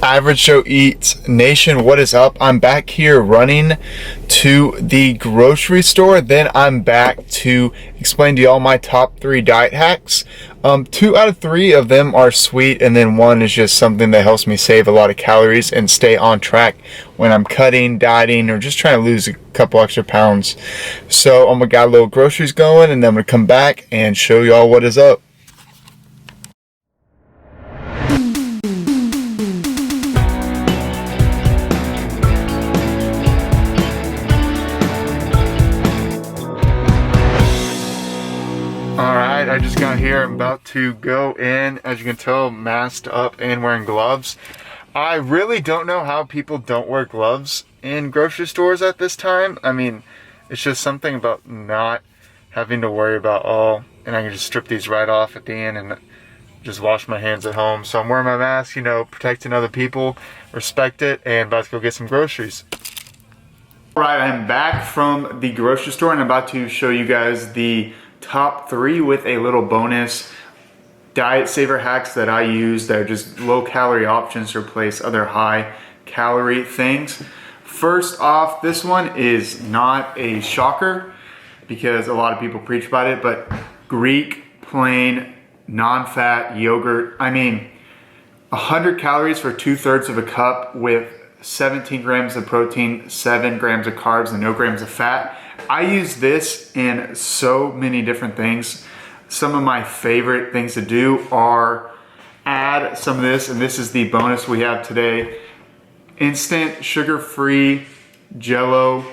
Average Joe Eats Nation, what is up? I'm back here running to the grocery store. Then I'm back to explain to y'all my top 3 diet hacks. 2 out of 3 of them are sweet, and then 1 is just something that helps me save a lot of calories and stay on track when I'm cutting, dieting, or just trying to lose a couple extra pounds. So I'm gonna got a little groceries going, and then I'm gonna come back and show y'all what is up. I just got here. I'm about to go in. As you can tell, masked up and wearing gloves. I really don't know how people don't wear gloves in grocery stores at this time. I mean, it's just something about not having to worry about, and I can just strip these right off at the end and just wash my hands at home. So I'm wearing my mask, protecting other people, respect it, and about to go get some groceries. Alright, I'm back from the grocery store and I'm about to show you guys the top 3 with a little bonus diet saver hacks that I use that are just low calorie options to replace other high calorie things. First off, this one is not a shocker because a lot of people preach about it, but Greek plain non-fat yogurt. I mean, 100 calories for 2/3 of a cup with 17 grams of protein, 7 grams of carbs, and no grams of fat. I use this in so many different things. Some of my favorite things to do are add some of this, and this is the bonus we have today. Instant sugar-free JellO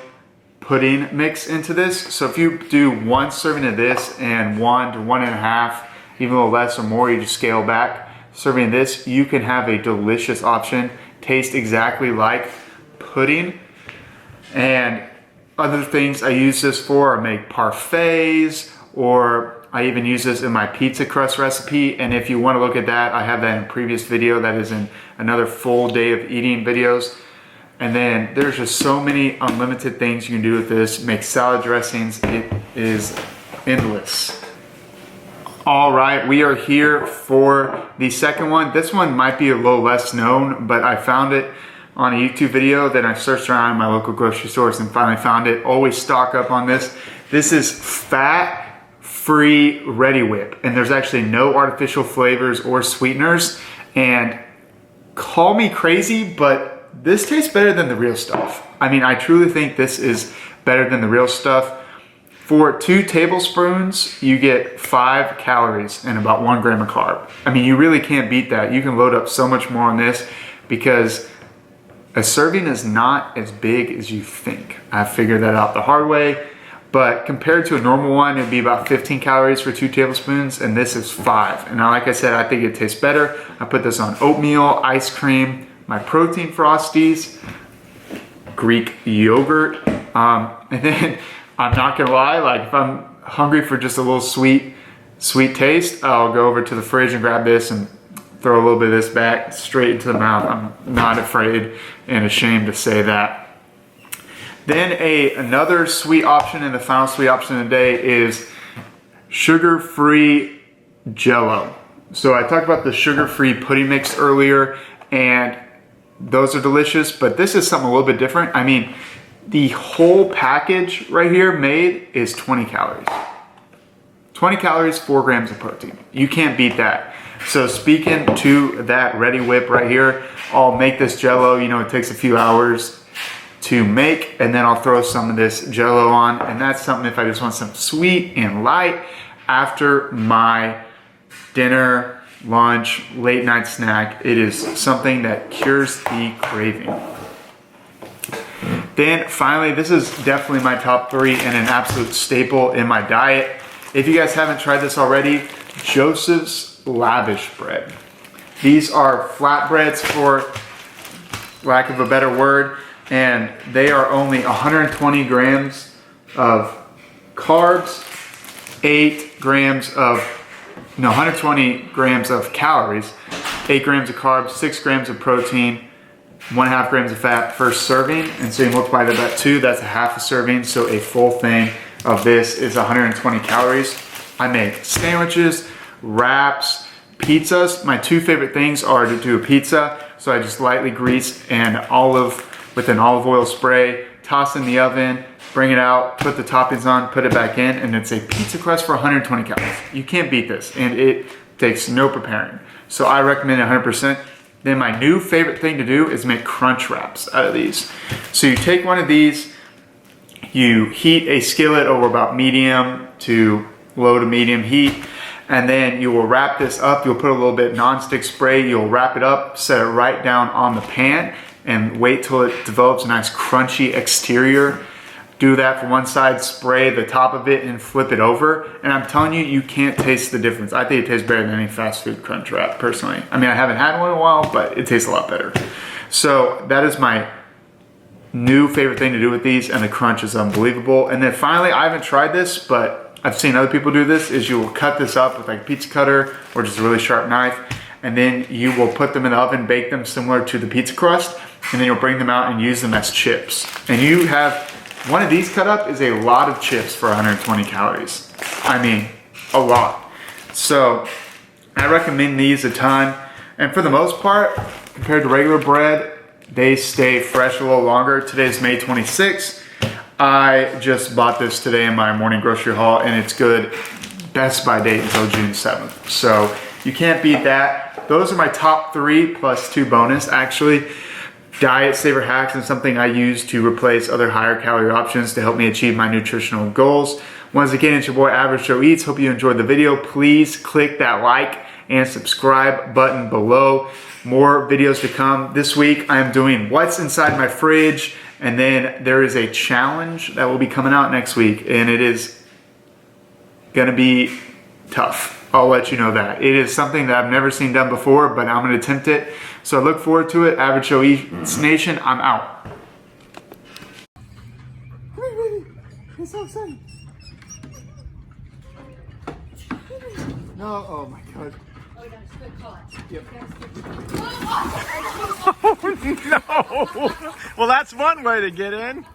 pudding mix into this. So if you do 1 serving of this and 1 to 1.5, even a little less or more, you just scale back. Serving this, you can have a delicious option. Taste exactly like pudding. And other things I use this for, I make parfaits, or I even use this in my pizza crust recipe. And if you want to look at that, I have that in a previous video that is in another full day of eating videos. And then there's just so many unlimited things you can do with this. Make salad dressings, it is endless. All right, we are here for the second one. This one might be a little less known, but I found it on a YouTube video. Then I searched around in my local grocery stores and finally found it. Always stock up on this. This is FatFree Ready Whip, and there's actually no artificial flavors or sweeteners. And call me crazy, but this tastes better than the real stuff. I mean, I truly think this is better than the real stuff. For 2 tablespoons, you get 5 calories and about 1 gram of carb. I mean, you really can't beat that. You can load up so much more on this because a serving is not as big as you think. I figured that out the hard way, but compared to a normal one, it'd be about 15 calories for 2 tablespoons, and this is 5. And now, like I said, I think it tastes better. I put this on oatmeal, ice cream, my protein Frosties, Greek yogurt, and then I'm not gonna lie, like if I'm hungry for just a little sweet taste, I'll go over to the fridge and grab this and throw a little bit of this back straight into the mouth. I'm not afraid and ashamed to say that. Then another sweet option, and the final sweet option of the day is SugarFree JellO. So I talked about the sugar-free pudding mix earlier, and those are delicious, but this is something a little bit different. I mean, the whole package right here made is 20 calories. 20 calories, 4 grams of protein. You can't beat that. So speaking to that Ready Whip right here, I'll make this JellO. It takes a few hours to make, and then I'll throw some of this JellO on, and that's something if I just want some sweet and light after my dinner, lunch, late night snack. It is something that cures the craving. Then finally, this is definitely my top 3 and an absolute staple in my diet. If you guys haven't tried this already, Joseph's Lavish Bread. These are flatbreads, for lack of a better word, and they are only 120 grams of carbs, 120 grams of calories, 8 grams of carbs, 6 grams of protein, 1.5 grams of fat per serving, and so you multiply that by 2, that's a half a serving, so a full thing of this is 120 calories. I make sandwiches, wraps, pizzas, my two favorite things are to do a pizza. So I just lightly grease and with an olive oil spray, toss in the oven, bring it out, put the toppings on, put it back in, and it's a pizza crust for 120 calories. You can't beat this, and it takes no preparing. So I recommend it 100%. Then my new favorite thing to do is make crunch wraps out of these. So you take one of these, you heat a skillet over about medium to low to medium heat, and then you will wrap this up. You'll put a little bit nonstick spray, you'll wrap it up, set it right down on the pan, and wait till it develops a nice crunchy exterior. Do that for one side, spray the top of it, and flip it over. And I'm telling you, you can't taste the difference. I think it tastes better than any fast food crunch wrap, personally. I mean, I haven't had one in a while, but it tastes a lot better. So that is my new favorite thing to do with these, and the crunch is unbelievable. And then finally, I haven't tried this, but I've seen other people do this, is you will cut this up with like a pizza cutter or just a really sharp knife, and then you will put them in the oven, bake them similar to the pizza crust, and then you'll bring them out and use them as chips. And you have, one of these cut up is a lot of chips for 120 calories. I mean, a lot. So I recommend these a ton. And for the most part, compared to regular bread, they stay fresh a little longer. Today's May 26th. I just bought this today in my morning grocery haul, and it's good. Best by date until June 7th. So you can't beat that. Those are my top 3 plus 2 bonus, actually. Diet saver hacks and something I use to replace other higher calorie options to help me achieve my nutritional goals. Once again, it's your boy Average Joe Eats. Hope you enjoyed the video. Please click that like and subscribe button below. More videos to come. This week I am doing what's inside my fridge, and then there is a challenge that will be coming out next week, and it is gonna be tough. I'll let you know that. It is something that I've never seen done before, but I'm gonna attempt it. So I look forward to it. Average Joe Eats Nation, I'm out. It's so exciting. No, oh my God. Oh, you got a good caught. Yep. Oh, Oh no! Well, that's one way to get in.